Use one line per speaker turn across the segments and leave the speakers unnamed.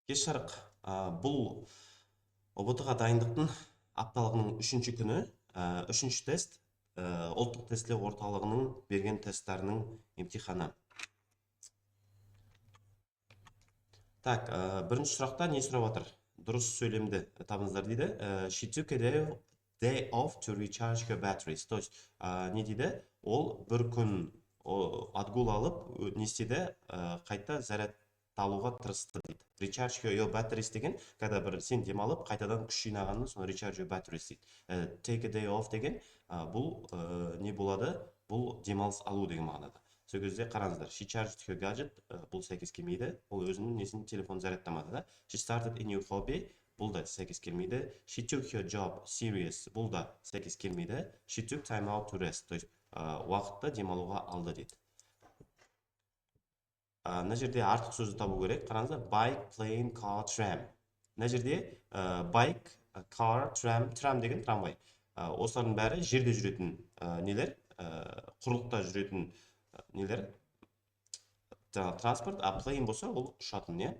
Кеш жарық, бұл ұбт-ға дайындықтың апталығының үшінші күні, үшінші тест, ұлттық тестілеу орталығының берген тесттарының емтиханы. Так, бірінші сұрақта не сұрап жатыр? Дұрыс сөйлемді табыңыздар дейді. She took a day off to recharge her batteries. То есть, не дейді? Ол бір күн отгул алып, не істеді? Қайта зарядталуға тырысты дейді. Recharge your batteries деген, когда бір сен демалып, қайтадан күш жинағанын, соны recharge your batteries дейді. Take a day off деген, бұл не болады? Бұл демалыс алу деген мағынада. Сол кезде қараңыздар, she charged her gadget, бұл сәйкес келмейді, ол өзінің несін телефон зарядтамады да. She started a new hobby, бұл да сәйкес келмейді. She took her job serious, бұл да сәйкес келмейді. She took time out to rest, то есть уақытты демалуға алды дейді. Мына жерде артық сөзді табу керек. Қараңыздар, bike, plane, car, tram. Мына жерде bike, car, tram деген трамвай. Осылардың бәрі жерде жүретін нелер, құрлықта жүретін нелер, транспорт, plane болса ол ұшатын, не?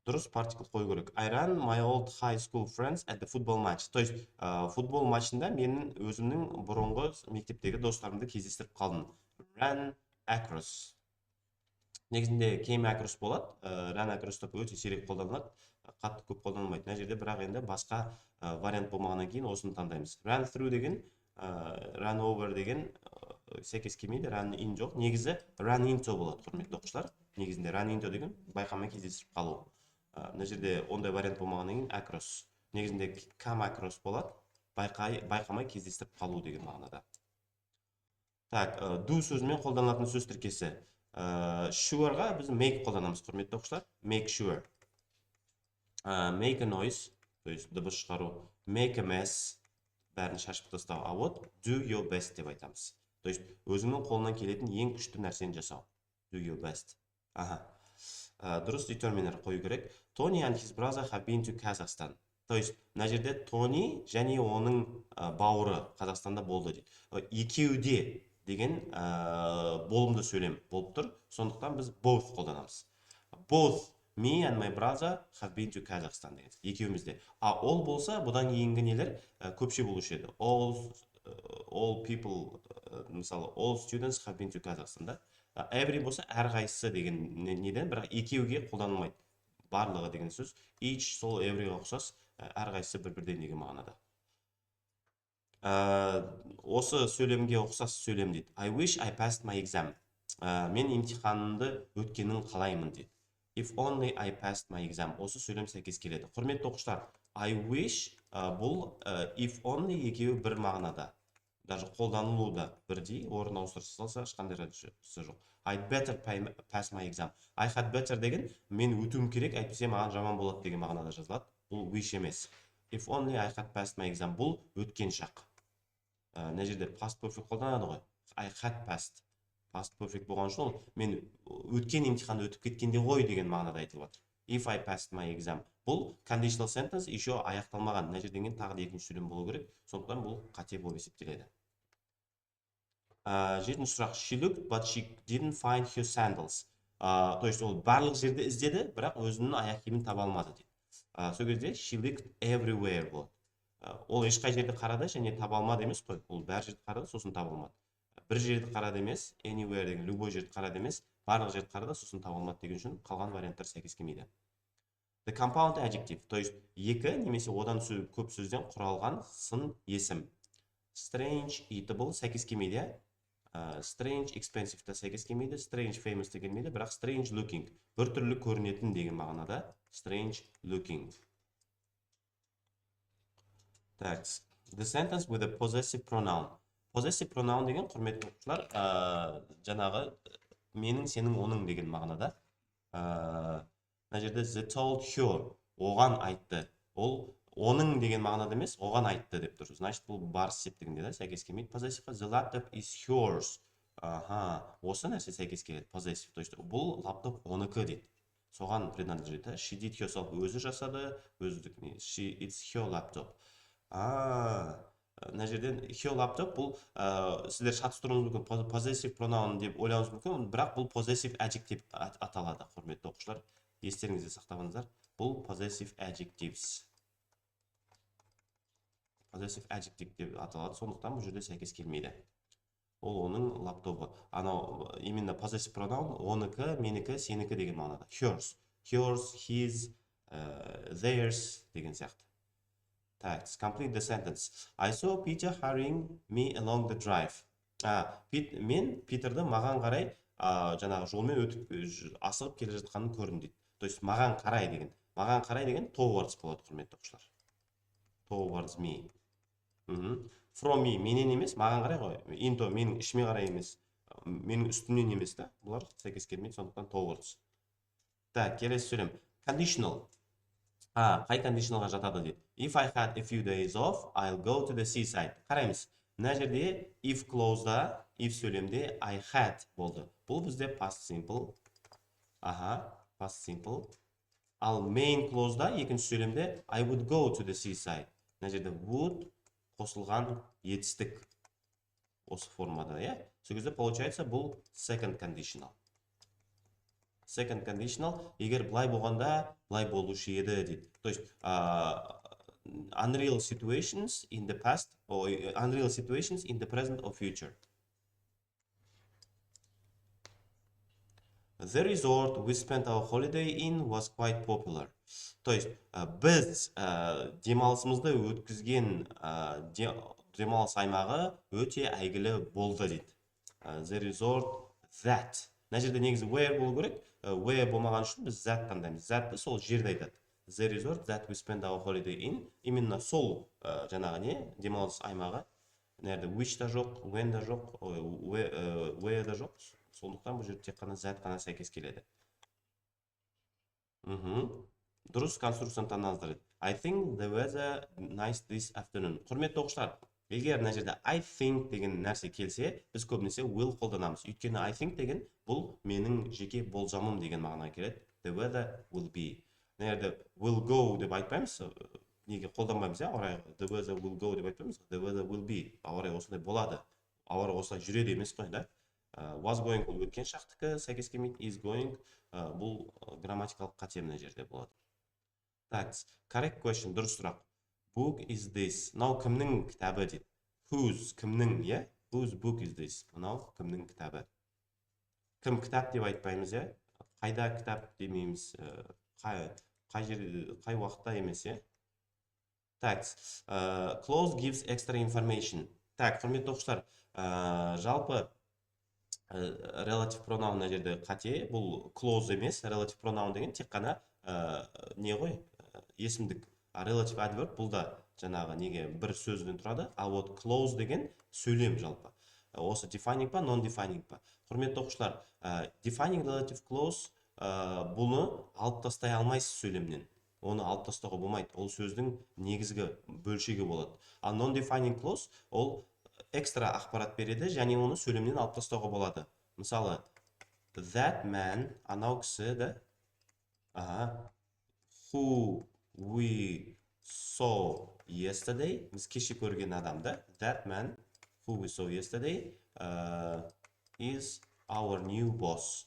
Дұрыс партикл қою керек. I ran my old high school friends at the football match. То есть, футбол матчында менің өзімнің бұрынғы мектептегі достарымды кездестіріп қалдым. Ran across. Негізінде came across болады. Ran across деп өте сирек қолданылады. Қатты көп қолданылмайды. Мына жерде бірақ енді басқа вариант болмағаннан кейін осыны таңдаймыз. Ran through деген, run over деген сәйкес келмейді, run in жоқ. Негізі run into болады, құрметті оқушылар. Негізінде run into деген байқамай кездестіріп қалу. Мына жерде ондай вариант болмағаннан кейін across. Негізінде come across болады, байқамай кездестіріп қалу деген мағынада. Так, do сөзімен қолданылатын сөз тіркесі. Sureға біз make қолданамыз, құрметті оқушылар. Make sure. Make a noise, то есть дыбыс шығару. Make a mess, бәрін шашып тастау. А вот do your best деп айтамыз. То есть өзіңнің қолынан келетін ең күшті нәрсені жасау. Do your best. Дұрыс детерминер қою керек. Tony and his brother have been to Kazakhstan. То есть мына жерде Тони және оның бауыры Қазақстанда болды дейді. Екеуде деген болымды сөйлем болып тұр. Сондықтан біз both қолданамыз. Both me and my brother have been to Kazakhstan деген. Екеумізде. All болса, бұдан кейінгі нелер көпше болушы еді. All people, мысалы, all students have been to Kazakhstan да. Every болса, әрқайсысы деген неден, бірақ екеуге қолданылмайды. Барлығы деген сөз. Each, сол everyға ұқсас, әрқайсысы бір-бірден деген мағынада. Осы сөйлемге ұқсас сөйлем дейді. I wish I passed my exam. Мен емтиханымды өткенін қалаймын дейді. If only I passed my exam. Осы сөйлем сәйкес келеді. Құрметті оқушылар, I wish бұл if only екеуі бір мағынада. Даже қолданылуы да бірдей, орын ауыстырылса ешқандай разница жоқ. I'd better pass my exam. I had better деген мен өтуім керек, әйтпесе маған жаман болады деген мағынада жазылады. Бұл wish емес. If only I had passed my exam. Бұл өткен шақ. Мына жерде past perfect қолданады ғой. I had passed. Past perfect болған үшін мен өткен емтиханды өтіп кеткенде ғой деген мағынада айтылып жатыр. If I passed my exam. Бұл conditional sentence еще аяқталмаған. Мына жерден кейін тағы да екінші сөйлем болу керек. Сондықтан бұл қате болып есептеледі. Жетінші сұрақ. She looked, but she didn't find her sandals. То есть ол барлық жерде іздеді, бірақ өзінің аяқ киімін таба алмады дейді. Сол кезде she looked everywhere болады. Ол ешқай жерде қарады және таба алмады емес қой. Ол бәр жерде қарады, сосын таба алмады. Бір жерді қарады емес, anywhere деген, любой жерді қарады емес, барлық жерді қарады, сосын таба алмады деген үшін қалған варианттар сәйкес келмейді. The compound adjective, то есть екі немесе одан көп сөзден құралған сын есім. Strange, eatable сәйкес келмейді. Strange, expensive та сәйкес келмейді. Strange, famous та келмейді, бірақ strange looking, бір түрлі көрінетін деген мағынада. Strange looking. Так, the sentence with a possessive pronoun. Possessive pronoun деген, құрметті оқушылар, жаңағы менің, сенің, оның деген мағынада. Мына жерде the told her, оған айтты. Ол оның деген мағынада емес, оған айтты деп тұр. Значит, бұл бар септігінде да сәйкес келмейді. Possessive, the laptop is yours. Осы нәрсе сәйкес келеді. Possessive, то есть бұл лаптоп оныкі дейді. Соған принадлежит. She did herself, өзі жасады, it's her laptop. Мына жерден her laptop бұл сіздер шатыстыруыңыз мүмкін, possessive pronoun деп ойлауыңыз мүмкін, бірақ бұл possessive adjective аталады, құрметті оқушылар. Естеріңізде сақтаңыздар. Бұл possessive adjectives. Possessive adjective деп аталады, сондықтан бұл жерде сәйкес келмейді. Ол оның лаптобы. Анау именно possessive pronoun оныкі, менікі, сенікі деген мағынада. Hers, his, theirs деген сияқты. Так, complete the sentence. I saw Peter hurrying me along the drive. Мен Питерді маған қарай жаңағы жолмен өтіп асығып келе жатқанын көрдім дейді. То есть маған қарай деген towards болады, құрметті оқушылар. Towards me. From me менен емес, маған қарай ғой. Into менің ішіме қарай емес, менің үстімнен емес та. Бұлар сәйкес келмейді, сондықтан towards. Так, келесі сөйлем. Conditional. Қай conditionalға жатады дейді. If I had a few days off, I'll go to the seaside. Қараймыз. Мына жерде if clause'да, if сөйлемде I had болды. Бұл бізде past simple. Past simple. Ал main clause'да, екінші сөйлемде I would go to the seaside. Мына жерде would қосылған етістік. Осы формада, Сол кезде получается бұл second conditional. Second conditional, егер былай болғанда, былай болушы еді дейді. То есть, unreal situations in the past, or unreal situations in the present or future. The resort we spent our holiday in was quite popular. То есть, біз демалысымызды өткізген демалыс аймағы өте әйгілі болды дейді. The resort that. Мына жерде негізі where болу керек. Where болмаған үшін біз that таңдаймыз. That сол жерді айтады. The resort that we spent our holiday in. Именно сол жаңағы не? Демалыс аймағы. Нәрді which та жоқ, when да жоқ, where да жоқ. Сондықтан бұл жерде тек қана that қана сәйкес келеді. Дұрыс конструкцияны таңдаңыздар. I think the weather nice this afternoon. Құрметті оқушылар, егер мына жерде I think деген нәрсе келсе, біз көбінесе will қолданамыз. Өйткені I think деген бұл менің жеке болжамым деген мағынаға келеді. The weather will be. Мына жерде will go деп айтпаймыз. Неге қолданбаймыз, The weather will go деп айтпаймыз. The weather will be. Ауа райы осындай болады. Ауа райы осылай жүреді емес қой, да? Was going бұл өткен шақтікі сәйкес келмейді. Is going бұл грамматикалық қате мына жерде болады. Так, correct question, дұрыс сұрақ. Book is this. Мынау кімнің кітабы дейді. Whose, кімнің, Whose book is this? Мынау кімнің кітабы. Кім кітап деп айтпаймыз, Қайда кітап демейміз, қай уақытта емес, Так, clause gives extra information. Так, құрметті оқушылар, жалпы relative pronoun мына жерде қате, бұл clause емес, relative pronoun деген тек қана не ғой, есімдік. Relative adverb бұл да жаңағы неге бір сөзден тұрады, а вот clause деген сөйлем жалпы. Осы defining па, non-defining па. Құрметті оқушылар, defining relative clause бұны алып тастай алмайсыз сөйлемнен. Оны алып тастауға болмайды. Ол сөздің негізгі бөлшегі болады. А non-defining clause ол экстра ақпарат береді, және оны сөйлемнен алып тастауға болады. Мысалы, that man, анау кісі да, who we saw yesterday, біз кеше көрген адамды, that man, who we saw yesterday, is our new boss.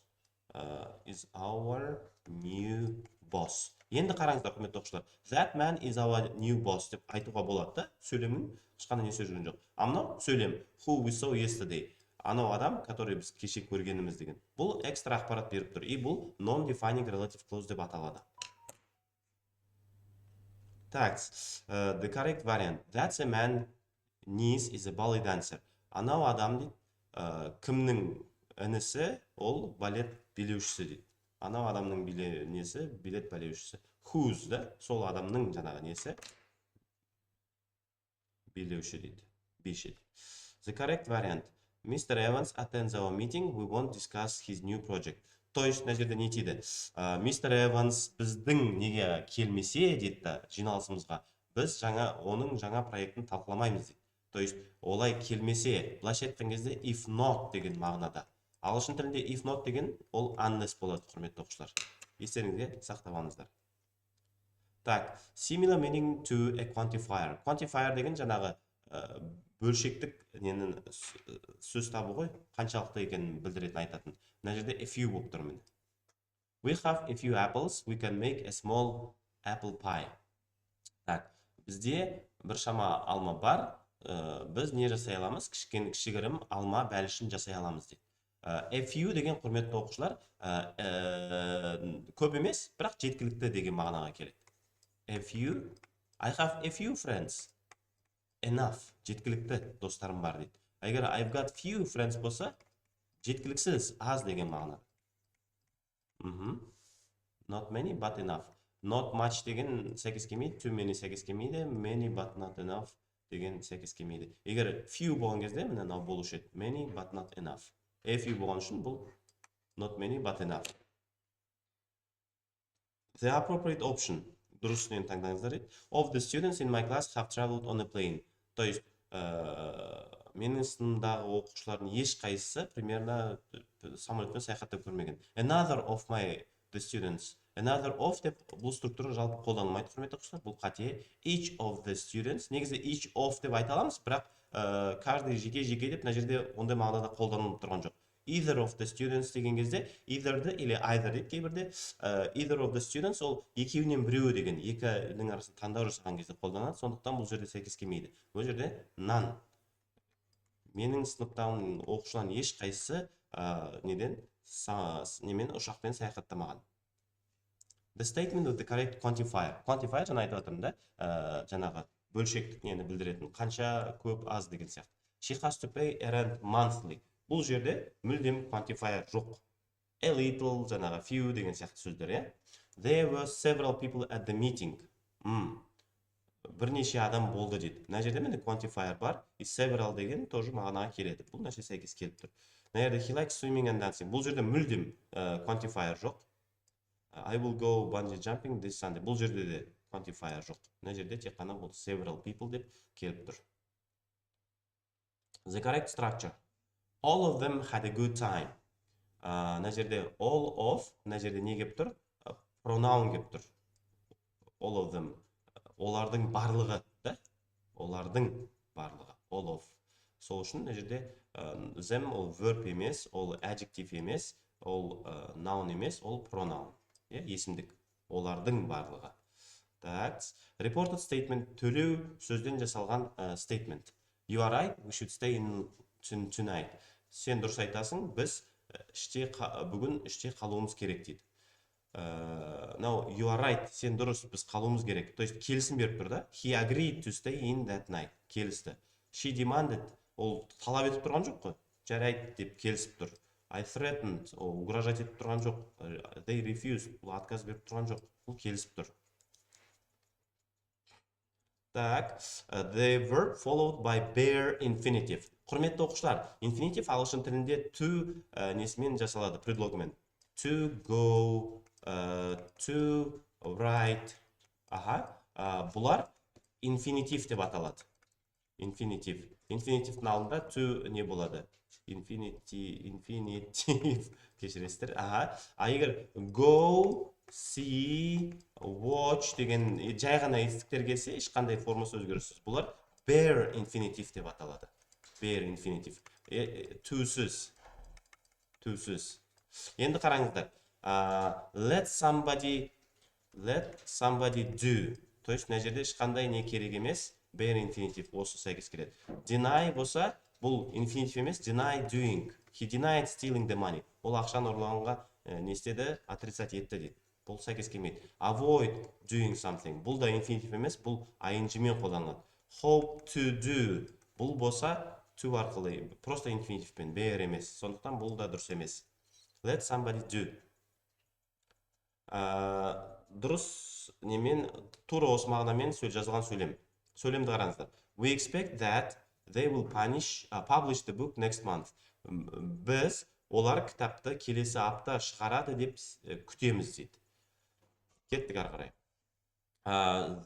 Is our new boss. Енді қараңыздар, құрметті оқушылар. That man is our new boss деп айтуға болады да, сөйлемнің ешқандай несі жүрген жоқ. Мынау сөйлем, who we saw yesterday. Анау адам, который біз кеше көргеніміз деген. Бұл экстра ақпарат беріп тұр. И бұл non-defining relative clause деп аталады. Так, the correct variant. That's a man, niece is a ballet dancer. Анау адам дейді, кімнің інісі, ол балет билеушісі дейді. Анау адамның несі, билет билеушісі. Whose да, сол адамның жаңағы несі, билеуші дейді. Биші. The correct variant. Mr. Evans attends our meeting. We won't discuss his new project. То есть, мына жерде не тиді? Мистер Эванс біздің неге келмесе дейді жиналысымызға, біз оның жаңа проектін талқыламаймыз дейді. То есть, олай келмесе, былайша айтқан кезде if not деген мағынада. Ағылшын тілінде if not деген ол unless болады, құрметті оқушылар. Естеріңізге сақтап алыңыздар. Так, similar meaning to a quantifier. Quantifier деген жаңағы бөлшектік сөз табы ғой, қаншалықты екенін білдіретін айтатын. Мына жерде a few болып тұр міне. We have a few apples. We can make a small apple pie. Так, бізде біршама алма бар. Біз не жасай аламыз? Кішігірім алма бәлішін жасай аламыз дейді. A few деген құрметті оқушылар көп емес, бірақ жеткілікті деген мағынаға келеді. A few, I have a few friends. Enough, жеткілікті достарым бар дейді. Егер I've got few friends болса, жеткіліксіз, аз деген мағына. Not many, but enough. Not much деген сәйкес келмейді, too many сәйкес келмейді, many but not enough деген сәйкес келмейді. Егер few болған кезде, мынау болушы еді, many but not enough. A few болған үшін бұл not many but enough. The appropriate option, дұрыс нені таңдаңыздар еді. Of the students in my class have traveled on a plane. То есть, менің сынымдағы оқушылардың ешқайсысы примерно самолетпен саяхаттап көрмеген. Another of the students. Another of деп бұл структура жалпы қолданылмайды, құрметті оқушылар. Бұл қате. Each of the students. Негізі each of деп айта аламыз, бірақ каждый жеке деп мына жерде ондай мағынада қолданылып тұрған жоқ. Either of the students деген кезде either'ді или either дейді кейбірде. Either of the students ол екеуінен біреуі деген екінің арасында таңдау жасаған кезде қолданады. Сондықтан бұл жерде сәйкес келмейді. Бұл жерде none. Менің сыныптағы оқушылардың ешқайсысы немен ұшақпен саяхаттамаған. The statement with the correct quantifier. Quantifier жаңа айтып жатырмын да, жаңағы бөлшектік нені білдіретін, қанша көп аз деген сияқты. She has to pay around monthly. Бұл жерде мүлдем quantifier жоқ. A little, жаңағы few деген сияқты сөздер, иә. There were several people at the meeting. Бірнеше адам болды дейді. Мына жерде менде quantifier бар, и several деген тоже мағынаға келеді. Бұл нәрсе сәйкес келіп тұр. Мына жерде he likes swimming and dancing. Бұл жерде мүлдем quantifier жоқ. I will go bungee jumping this Sunday. Бұл жерде де quantifier жоқ. Мына жерде тек қана бұл several people деп келіп тұр. The correct structure. All of them had a good time. Мына жерде all of, мына жерде не келіп тұр? Pronoun келіп тұр. All of them. Олардың барлығы, да? Олардың барлығы. All of. Сол үшін мына жерде them ол verb емес, ол adjective емес, ол noun емес, ол pronoun. Есімдік. Олардың барлығы. Так. Reported statement төлеу сөзден жасалған statement. You are right, we should stay in tonight. Сен дұрыс айтасың, біз бүгін іште қалуымыз керек дейді. Now, you are right, сен дұрыс, біз қалуымыз керек. То есть, келісім беріп тұр да. He agreed to stay in that night. Келісті. She demanded, ол талап етіп тұрған жоқ қой. Жарайды деп келісіп тұр. I threatened, ол угрожать етіп тұрған жоқ. They refused, ол отказ беріп тұрған жоқ. Ол келісіп тұр. Так, the verb followed by bare infinitive. Құрметті оқушылар, infinitive ағылшын тілінде to несімен жасалады, предлогымен. To go, to write. Бұлар infinitive деп аталады. Infinitive. Infinitive-дің алдында to не болады? Infinitive. Кешіресіздер. Егер go, see, watch деген жай ғана етістіктер келсе, ешқандай формасы өзгеріссіз. Бұлар bare infinitive деп аталады. Bare infinitive. To-сіз. Енді қараңыздар. Let somebody do. То есть, мына жерде ешқандай не керек емес. Bare infinitive осы сәйкес келеді. Deny болса, бұл infinitive емес, deny doing. He denied stealing the money. Ол ақшаны ұрлағанға не істеді? Отрицать етті дейді. Бұл сәйкес келмейді. Avoid doing something. Бұл да infinitive емес, бұл ing-мен қолданылады. Hope to do. Бұл болса to арқылы, просто infinitive-пен, bare емес. Сондықтан бұл да дұрыс емес. Let somebody do. Дұрыс немен, тура осы мағынамен жазылған сөйлем. Сөйлемді қараңыздар. We expect that they will publish the book next month. Біз олар кітапты келесі апта шығарады деп күтеміз дейді. Кеттік ары қарай.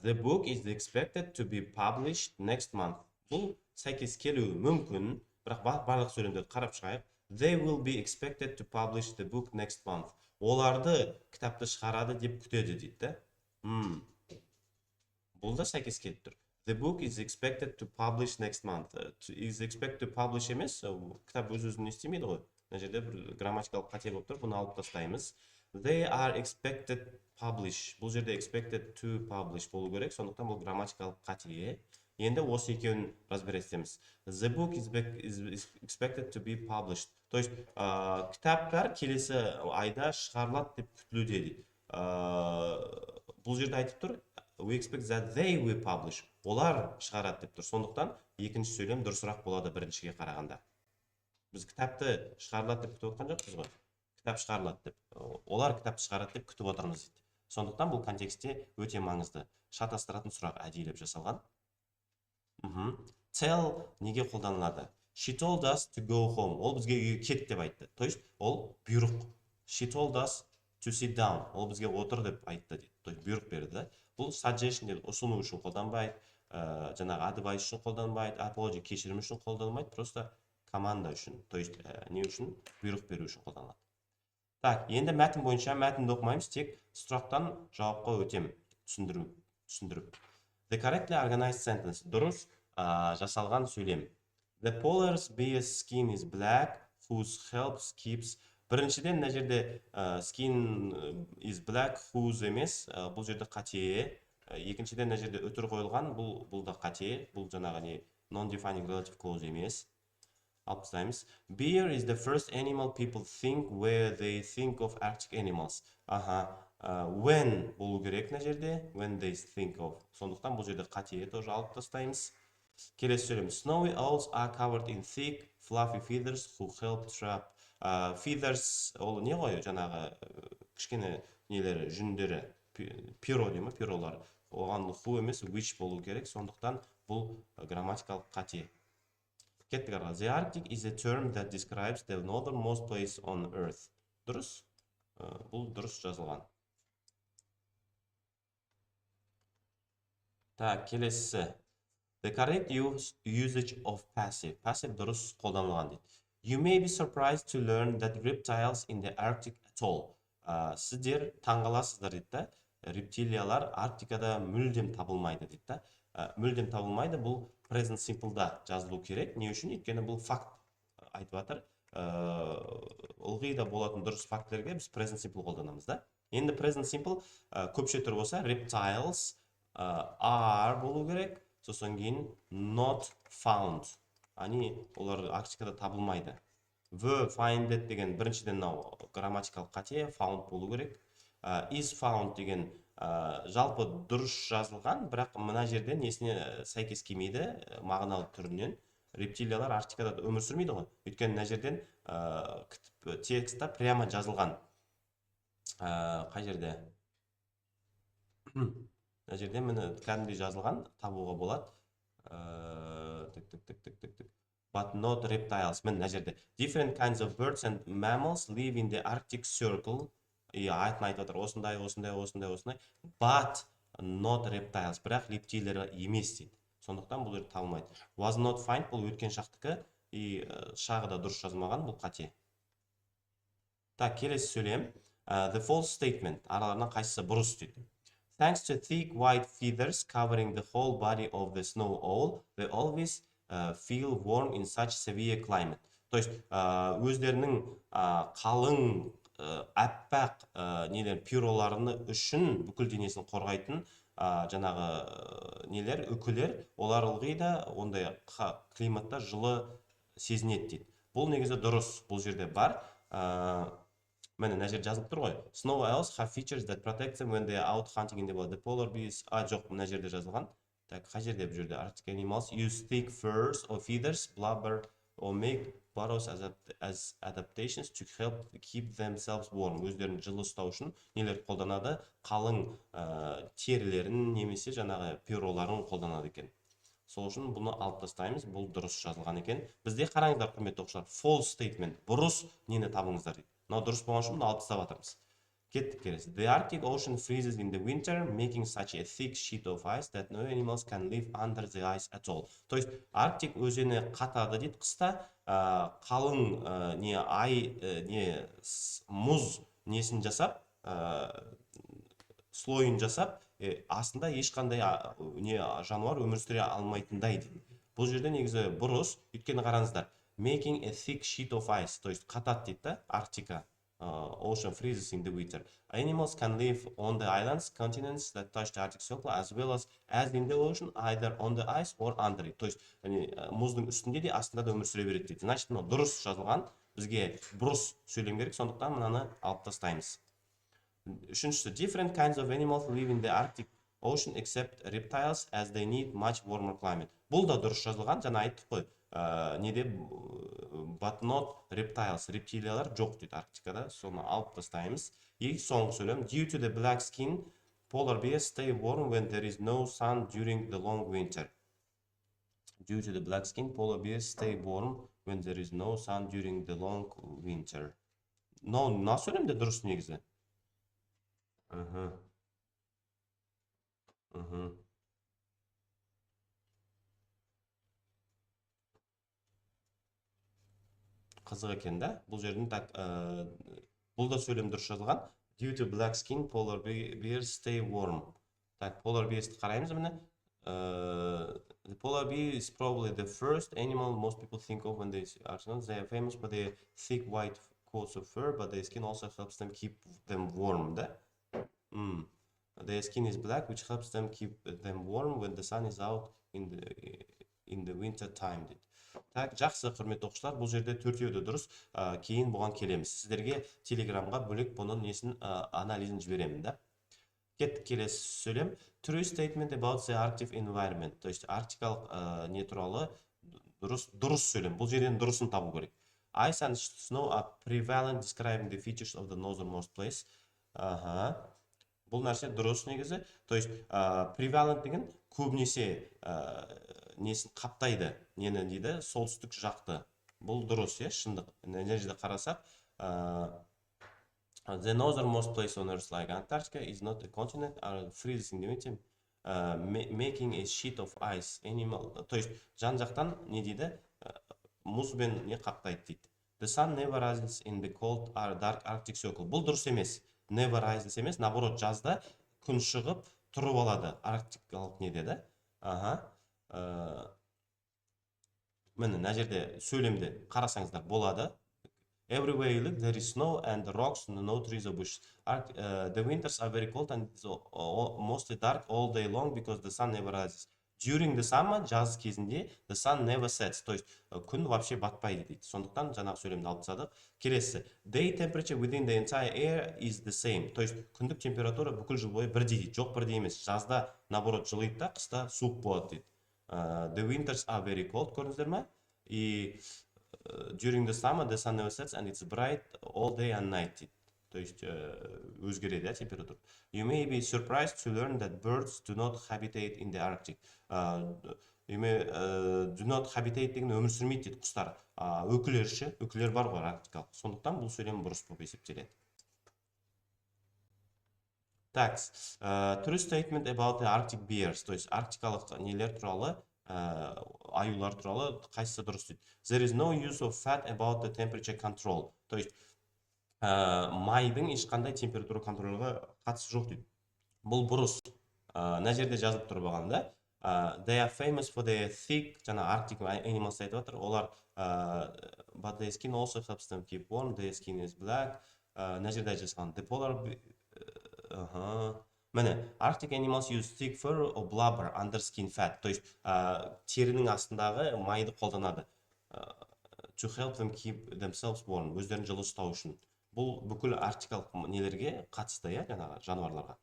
The book is expected to be published next month. Бұл сәйкес келуі мүмкін, бірақ барлық сөйлемдерді қарап шығайық. They will be expected to publish the book next month. Оларды кітапты шығарады деп күтеді дейді. Бұл да сәйкес келіп тұр. The book is expected to publish next month. Is expected to publish емес, кітап өз-өзін не істемейді ғой. Мына жерде бір грамматикалық қате болып тұр, бұны алып тастаймыз. They are expected publish. Бұл жерде expected to publish болу керек. Сондықтан бұл грамматикалық қате. Енді осы екеуін разбер етеміз. The book is expected to be published. То есть кітаптар келесі айда шығарылады деп күтілуде дейді. Бұл жерде айтып тұр we expect that they will publish. Олар шығарады деп тұр. Сондықтан екінші сөйлем дұрысырақ болады біріншіге қарағанда. Біз кітапты шығарылады деп күтіп отқан жоқпыз ғой. Кітап шығарылады деп. Олар кітапты шығарады деп күтіп отырмыз дейді. Сондықтан бұл контекстте өте маңызды. Шатастыратын сұрақ әдейілеп жасалған. Tell неге қолданылады? She told us to go home. Ол бізге үйге кет деп айтты. То есть ол бұйрық. She told us to sit down. Ол бізге отыр деп айтты дейді. То есть бұйрық берді. Бұл suggestion деп ұсыну үшін қолданбайды, жаңағы advice үшін қолданбайды, apology кешірім үшін қолданылмайды, просто команда үшін, то есть не үшін? Бұйрық беру үшін қолданылады. Так, енді мәтін бойынша мәтінді оқымаймыз, тек сұрақтан жауапқа өтем, түсіндіріп. The correctly organized sentence. Дұрыс жасалған сөйлем. The polar bear's skin is black, whose helps keeps. Біріншіден, мына жерде skin is black, whose емес, бұл жерде қате. Екіншіден, мына жерде өтір қойылған, бұл да қате. Бұл жаңағы не non-defining relative clause емес. Алып тастаймыз. Bear is the first animal people think where they think of Arctic animals. When болу керек мына жерде, when they think of. Сондықтан бұл жерде қате, тоже алып тастаймыз. Келесі сөйлем. Snowy owls are covered in thick, fluffy feathers who help trap. Feathers, ол не ғой? Жаңағы кішкене нелері, жүндері, перо деймі, перолар. Оған who емес, which болу керек. Сондықтан бұл грамматикалық қате. Кеттік арға. The Arctic is a term that describes the northernmost place on Earth. Дұрыс? Бұл дұрыс жазылған. Так, келесі. The correct usage of passive. Passive дұрыс қолданылған дейді. You may be surprised to learn that reptiles in the Arctic atoll. Сіздер таңғаласыздар дейді. Рептилиялар Арктикада мүлдем табылмайды дейді. Мүлдем табылмайды, бұл present simple'да жазылу керек. Не үшін? Өйткені бұл факт айтып жатыр. Ылғи да болатын дұрыс фактілерге біз present simple қолданамыз да. Енді present simple көпше түрі болса reptiles are болу керек. Сосын кейін not found. Олар Арктикада табылмайды. Finded деген біріншіден грамматикалық қате, found болу керек. Is found деген жалпы дұрыс жазылған, бірақ мына жерде несіне сәйкес келмейді мағыналы түрінен. Рептилиялар Арктикада өмір сүрмейді ғой. Өйткені мына жерден текстта прямо жазылған. Қай жерде? Мына жерде міне кәдімгідей жазылған, табуға болады. But not reptiles. Міне мына жерде. Different kinds of birds and mammals live in the Arctic Circle. Айтын айтып отыр. Осындай. But not reptiles. Бірақ рептилиялар емес дейді. Сондықтан бұл жерде табылмайды. Was not find бұл өткен шақтікі, шағы да дұрыс жазылмаған, бұл қате. Так, келесі сөйлем. The false statement. Араларынан қайсысы бұрыс дейді. Thanks to thick white feathers covering the whole body of the snow owl, they always feel warm in such severe climate. То есть, өздерінің қалың, әппақ пюроларыны үшін бүкіл денесін қорғайтын жаңағы нелер, үкілер, олар ылғи да ондай климатта жылы сезінеді дейді. Бұл негізі дұрыс, бұл жерде бар. Міне, мына жерде жазылып тұр ғой. Snow owls have features that protect them when they are out hunting in the wild. The polar bears, жоқ, мына жерде жазылған. Так, қай жерде бұл жерде? Arctic animals use thick furs or feathers, blubber or make burrows as adaptations to help keep themselves warm. Өздерін жылы ұстау үшін нелер қолданады? Қалың терілерін немесе жаңағы пероларын қолданады екен. Сол үшін бұны алып тастаймыз. Бұл дұрыс жазылған екен. Бізде қараңыздар, құрметті оқушылар, false statement, бұрыс нені табыңыздар дейді. Мынау дұрыс болған үшін алып тастап жатырмыз. Кеттік келесі. The Arctic Ocean freezes in the winter, making such a thick sheet of ice that no animals can live under the ice at all. То есть, Арктик өзені қатады дейді қыста, қалың мұз несін жасап, слойын жасап, астында ешқандай жануар өмір сүре алмайтындай дейді. Бұл жерде негізі бұрыс, өйткені қараңыздар. Making a thick sheet of ice, то есть қатады дейді, Арктика. ocean freezes in the winter. Animals can live on the islands, continents that touch the Arctic Circle, as well as in the ocean, either on the ice or under it. То есть, мұздың үстінде де астында да өмір сүре береді дейді. Значит, мынау дұрыс жазылған. Бізге бұрыс сөйлем керек, сондықтан мынаны алып тастаймыз. Үшіншісі, different kinds of animals live in the Arctic ocean except reptiles as they need much warmer climate. Бұл да дұрыс жазылған, жаңа айттық қой. Неде but not reptiles, рептилиялар жоқ дейді Арктикада, соны алып тастаймыз. И соңғы сөйлем, due to the black skin, polar bears stay warm when there is no sun during the long winter. Due to the black skin, polar bears stay warm when there is no sun during the long winter. Мына сөйлем де дұрыс негізі. Қызық екен да, бұл жердің бұл да сөйлем дұрыс жазылған. Due to black skin, polar bears stay warm. Так, polar bears қараймыз міне. The polar bear is probably the first animal most people think of when they are famous for their thick white coats of fur, but their skin also helps them keep them warm. Да? Their skin is black, which helps them keep them warm when the sun is out in the winter time. Так, жақсы құрметті оқушылар, бұл жерде төртеуі дұрыс, кейін бұған келеміз. Сіздерге телеграмға бөлек бұның несін анализін жіберемін да. Кеттік келесі сөйлем. True statement about the Arctic environment. То есть арктикалық не туралы дұрыс сөйлем. Бұл жерден дұрысын табу керек. Ice and snow are prevalent describing the features of the northernmost place. Бұл нәрсе дұрыс негізі. То есть prevalent деген көбінесе несін қаптайды, нені дейді, солтүстік жақты. Бұл дұрыс, шындық. Мына жерде қарасақ, the northernmost place on Earth, like Antarctica, is not a continent, are freezes in the winter, making a sheet of ice. То есть жан жақтан не дейді, мұзбен не қаптайды дейді. The sun never rises in the cold or dark Arctic Circle. Бұл дұрыс емес. Never rises емес, наоборот, жазда күн шығып тұрып алады арктикалық не деді. Міне, мына жерде сөйлемде қарасаңыздар болады. Everywhere you look, there is snow and rocks, no trees or bushes. The winters are very cold and mostly dark all day long because the sun never rises. During the summer, жаз кезінде, the sun never sets. То есть, күн вообще батпайды дейді. Сондықтан жаңағы сөйлемді алып тастадық. Келесі, day temperature within the entire air is the same. То есть, күндік температура бүкіл жыл бойы бірдей дейді. Жоқ бірдей емес. Жазда, наоборот, жылыйды да, қыста суық болады дейді. The winters are very cold, көрдіңіздер ме? И during the summer, the sun never sets and it's bright all day and night дейді. То есть, өзгереді температура. You may be surprised to learn that birds do not habitate in the Arctic. Do not habitate деген өмір сүрмейді дейді құстар. Өкілер бар ғой арктикалық. Сондықтан бұл сөйлем бұрыс болып есептеледі. Так, true statement about the Arctic bears. То есть, арктикалық нелер туралы, аюлар туралы қайсысы дұрыс дейді. There is no use of fat about the temperature control. То есть, майдың ешқандай температура контролға қатысы жоқ дейді. Бұл бұрыс. Мына жерде жазып тұр бағанда. They are famous for their thick, жаңа Arctic animals айтып жатыр. Олар but their skin also helps them keep warm. Their skin is black. Мына жерде жазған. The polar міне, Arctic animals use thick fur or blubber under skin fat. То есть, терінің астындағы майды қолданады. To help them keep themselves warm. Өздерін жылы ұстау үшін. Бұл бүкіл арктикалық нелерге қатысты, жаңағы жануарларға.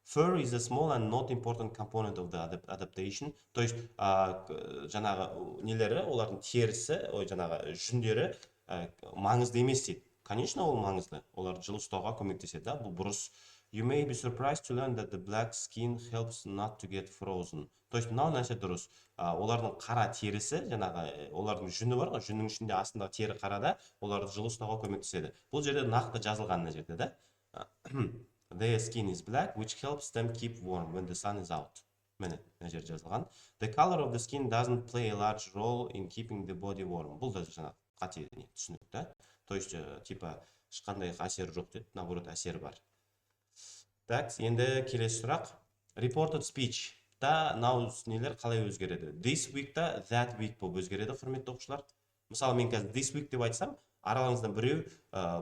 Fur is a small and not important component of the adaptation. То есть, жаңағы нелері, олардың терісі, жаңағы жүндері маңызды емес дейді. Конечно, ол маңызды. Олар жылы ұстауға көмектеседі, бұл бұрыс. You may be surprised to learn that the black skin helps not to get frozen. То есть, мынау нәрсе дұрыс. Олардың қара терісі, жаңағы олардың жүні бар ғой, жүннің ішінде астында тері қарада, оларды жылы ұстауға көмектеседі. Бұл жерде нақты жазылған мына жерде, да? Their skin is black, which helps them keep warm when the sun is out. Міне, мына жерде жазылған. The color of the skin doesn't play a large role in keeping the body warm. Бұл да жаңағы қате түсінік, да? То есть, типа, ешқандай әсері жоқ дейді, наоборот, әсері бар. Так, енді келесі сұрақ. Reported speech. Да, нау нелер қалай өзгереді? This week та that week болып өзгереді, құрметті оқушылар. Мысалы, мен қазір this week деп айтсам, араларыңыздан біреу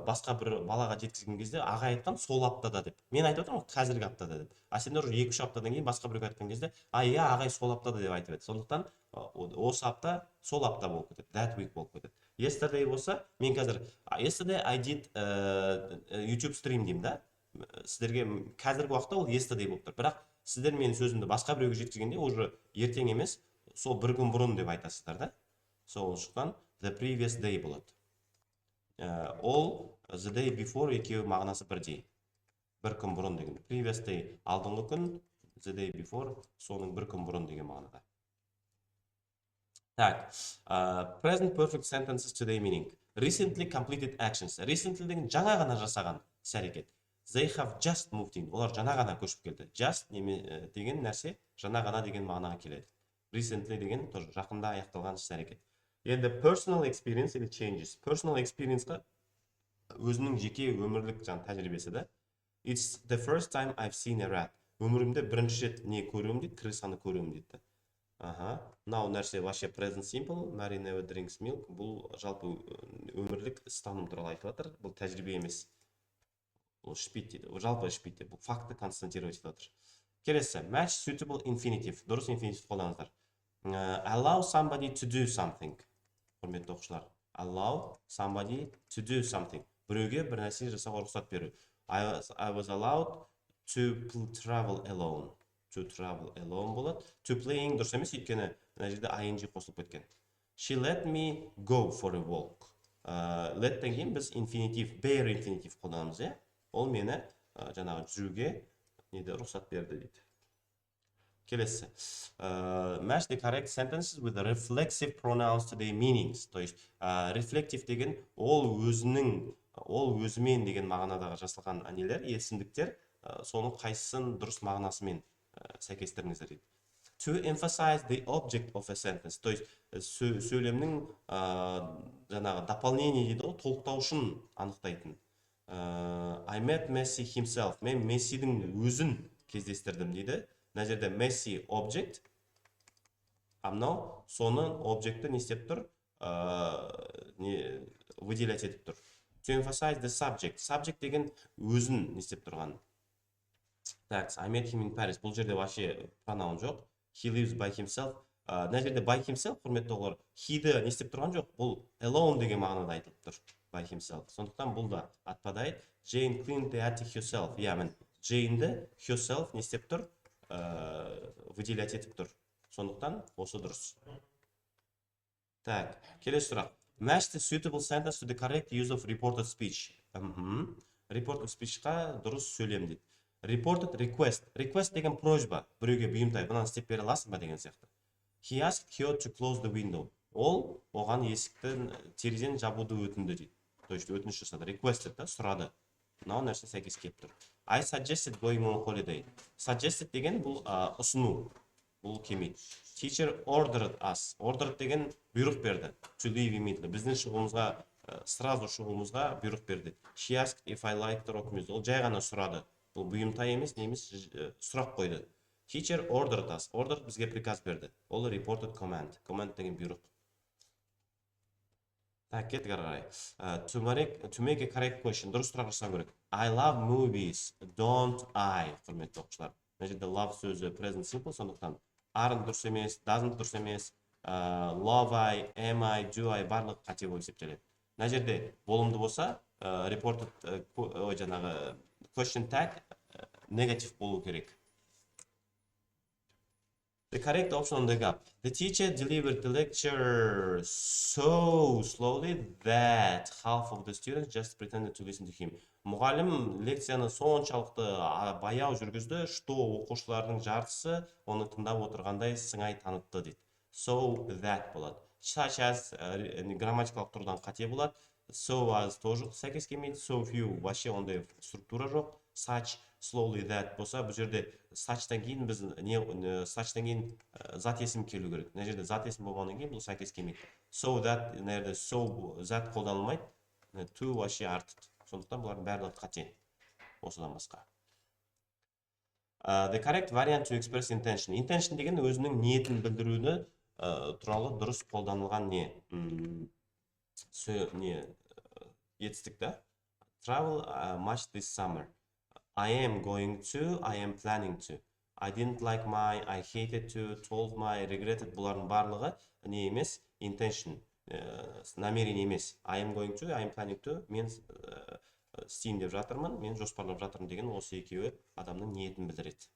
басқа бір балаға жеткізген кезде аға айтқан сол аптада деп. Мен айтып отырмын қазіргі аптада деп. А сендер уже 2-3 аптадан кейін басқа біреуге айтқан кезде, иә ағай сол аптада деп айтып еді. Сондықтан осы апта сол апта болып кетеді. That week болып кетеді. Yesterday болса, мен қазір yesterday I did YouTube stream деймін да. Сіздерге қазіргі уақытта ол yesterday болып тұр. Бірақ сіздер менің сөзімді басқа біреуге жеткізгенде уже ертең емес, сол бір күн бұрын деп айтасыздар да. Сондықтан the previous day болады. Ол the day before екеуі мағынасы бірдей. Бір күн бұрын деген. Previous day алдыңғы күн, the day before соның бір күн бұрын деген мағынада. Так, present perfect sentences today meaning. Recently completed actions. Recently деген жаңа ғана жасаған іс-әрекет. They have just moved in. Олар жаңа ғана көшіп келді. Just деген нәрсе жаңа ғана деген мағынаға келеді. Recently деген тоже жақында аяқталған іс-әрекет. Енді personal experience или changes. Personal experience-қа өзінің жеке өмірлік тәжірибесі да. It's the first time I've seen a rat. Өмірімде бірінші рет не көруім дейді, крысаны көруім дейді. Мынау нәрсе вообще present simple, Mary never drinks milk. Бұл жалпы өмірлік ұстаным туралы айтып жатыр. Бұл тәжірибе емес. Ол ішпейді дейді. Жалпы ішпейді. Бұл факты констатировать етіп жатыр. Келесі, match suitable infinitive. Дұрыс infinitive қолданыңыздар. Allow somebody to do something. Құрметті оқушылар. Allow somebody to do something. Біреуге бір нәрсе жасауға рұқсат беру. I was allowed to travel alone. To travel alone болады. To playing дұрыс емес, өйткені мына жерде ing қосылып кеткен. She let me go for a walk. Let-тен кейін біз infinitive, bare infinitive қолданамыз, иә? Ол мені жаңағы жүруге рұқсат берді дейді. Келесі. Match the correct sentences with the reflexive pronouns to their meanings. То есть, reflective деген ол өзімен деген мағынадағы жасалған нелер, есімдіктер, соның қайсысын дұрыс мағынасымен сәйкестіріңіздер дейді. To emphasize the object of a sentence. То есть, сөйлемнің жаңағы дополнение дейді, толықтаушын анықтайтын. I met Messi himself. Мен Мессидің өзін кездестірдім дейді. Мына жерде Messi object, мынау соның объекті не істеп тұр? Выделять етіп тұр. To emphasize the subject. Subject деген өзін не істеп тұрған. Так, I met him in Paris. Бұл жерде вообще пронаун жоқ. He lives by himself. Мына жерде by himself, құрметті оқушылар, he-ді не істеп тұрған жоқ. Бұл alone деген мағынада айтылып тұр. By himself. Сондықтан бұл да атпадайды. Jane cleaned the attic herself. Яғни Jane-ді herself не істеп тұр? Выделять етіп тұр. Сондықтан осы дұрыс. Так, келесі сұрақ. Match the suitable sentence to the correct use of reported speech. Reported speech-қа дұрыс сөйлем дейді. Reported request. Request деген просьба. Біреуге бұйымтай, бұнан істеп бере аласың ба деген сияқты. He asked her to close the window. Ол оған есікті терезені жабуды өтінді дейді. То есть өтініш жасады. Requested да, сұрады. Мынау нәрсе сәйкес келіп тұр. I suggested going on holiday. Suggested деген бұл ұсыну. Бұл келмейді. Teacher ordered us. Ordered деген бұйрық берді. To leave immediately. Біздің шығуымызға, сразу шығуымызға бұйрық берді. She asked if I liked rock music. Ол жай ғана сұрады. Бұл бұйымтай емес, немес сұрақ қойды. Teacher ordered us. Ordered бізге приказ берді. Ол reported command. Command деген бұйрық. Так, кеттік ары қарай. To make a correct question. Дұрыс сұрақ жасау керек. I love movies. Don't I? Құрметті оқушылар. Мына жерде love сөзі present simple, сондықтан aren't дұрыс емес, doesn't дұрыс емес, love I, am I, do I барлық қате болып есептеледі. Мына жерде болымды болса, reported жаңағы question tag negative болу керек. The correct option on the gap. The teacher delivered the lecture so slowly that half of the students just pretended to listen to him. Мұғалім лекцияны соншалықты баяу жүргізді, что оқушылардың жартысы оны тыңдап отырғандай сыңай танытты дейді. So that болады. Such as грамматикалық тұрдан қате болады. So as тоже сәйкес келмейді. So few вообще ондай структура жоқ. Such, slowly that болса, бұл жерде such-тан кейін біз such-тан кейін зат есім келу керек. Мына жерде зат есім болғаннан кейін бұл сәйкес келмейді. So that, мына жерде so зат қолданылмайды. To вообще артық. Сондықтан бұлардың барлығы қате. Осыдан басқа. The correct variant to express intention. Intention деген өзінің ниетін білдіруді туралы дұрыс қолданылған Жетістік та. Travel much this summer. I am going to, I am planning to. I didn't like my, I hated to, told my, regretted. Бұлардың барлығы не емес? Intention. Намерение емес. I am going to, I am planning to. Мен істейін деп жатырмын, мен жоспарлап жатырмын деген осы екеуі адамның ниетін білдіреді.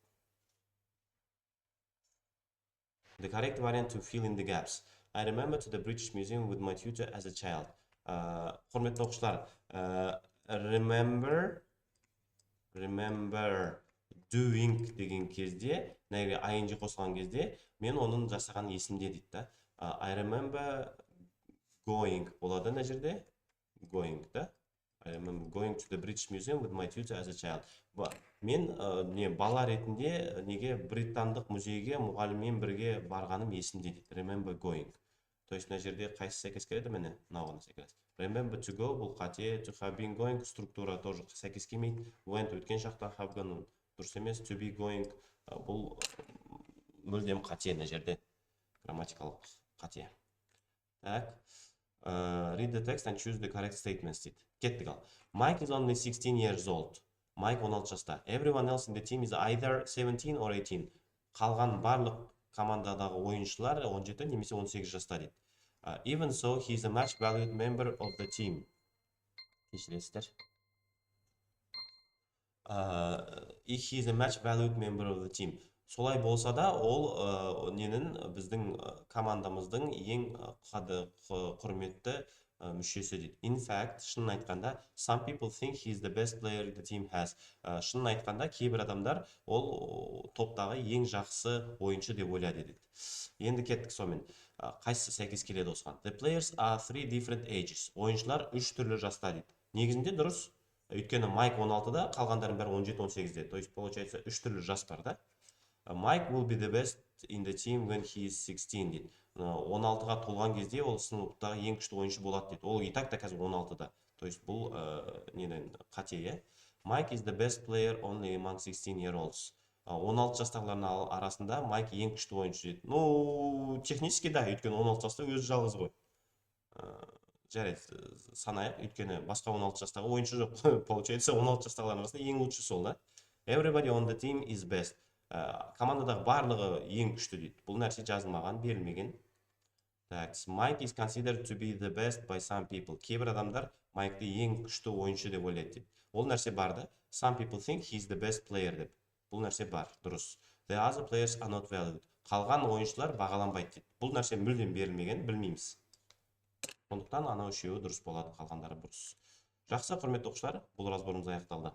The correct variant to fill in the gaps. I remember to the British Museum with my tutor as a child. Құрметті оқушылар, remember doing деген кезде, нәге ing қосылған кезде, мен оның жасаған есімде дейді да. I remember going болады мына жерде? Going да. I remember going to the British Museum with my tutor as a child. Мен бала ретінде неге британдық музейге мұғаліммен бірге барғаным есімде дейді. Remember going. То есть мына жерде қайсы сәйкес келеді міне? Мынауына сәйкес. Remember to go бұл қате, to have been going структура тоже сәйкес келмейді. Went өткен шақта have gone дұрыс емес, to be going бұл мүлдем қате мына жерде. Грамматикалық қате. Так. Read the text and choose the correct statements дейді. Кеттік ал. Mike is only 16 years old. Mike 16 жаста. Everyone else in the team is either 17 or 18. Қалған барлық командадағы ойыншылар 17 немесе 18 жаста дейді. Even so, he is a much valued member of the team. Кешіресіздер. He is a much valued member of the team. Солай болса да, ол біздің командамыздың ең құрметті мүшесі дейді. In fact, шынын айтқанда, some people think he is the best player the team has. Шынын айтқанда, кейбір адамдар ол топтағы ең жақсы ойыншы деп ойлайды дейді. Енді кеттік сонымен. Қайсысы сәйкес келеді осыған? The players are 3 different ages. Ойыншылар 3 түрлі жаста дейді. Негізінде дұрыс. Өйткені Майк 16-да, қалғандардың бәрі 17-18-де. То есть, получается, 3 түрлі жас бар да. Mike will be the best in the team when he is 16 дейді. 16-ға толған кезде ол сыныптағы ең күшті ойыншы болады дейді. Ол итак та қазір 16-да. То есть бұл қате. Mike is the best player only among 16-year-olds. 16 жастағылардың арасында Майк ең күшті ойыншы дейді. Ну, технически да, өйткені 16 жаста өзі жалғыз ғой. Жарайды, санайық, өйткені басқа 16 жастағы ойыншы жоқ. Получается, 16 жастағылардың арасында ең лучший сол да. Everybody on the team is best. Командадағы барлығы ең күшті дейді. Бұл нәрсе жазылмаған, берілмеген. Mike is considered to be the best by some people. Кейбір адамдар Майкты ең күшті ойыншы деп ойлайды дейді. Ол нәрсе бар да. Some people think he is the best player деп. Бұл нәрсе бар, дұрыс. The other players are not valued. Қалған ойыншылар бағаланбайды дейді. Бұл нәрсе мүлдем берілмеген, білмейміз. Сондықтан анау үшеуі дұрыс болады, қалғандары бұрыс. Жақсы, құрметті оқушылар, бұл разборымыз аяқталды.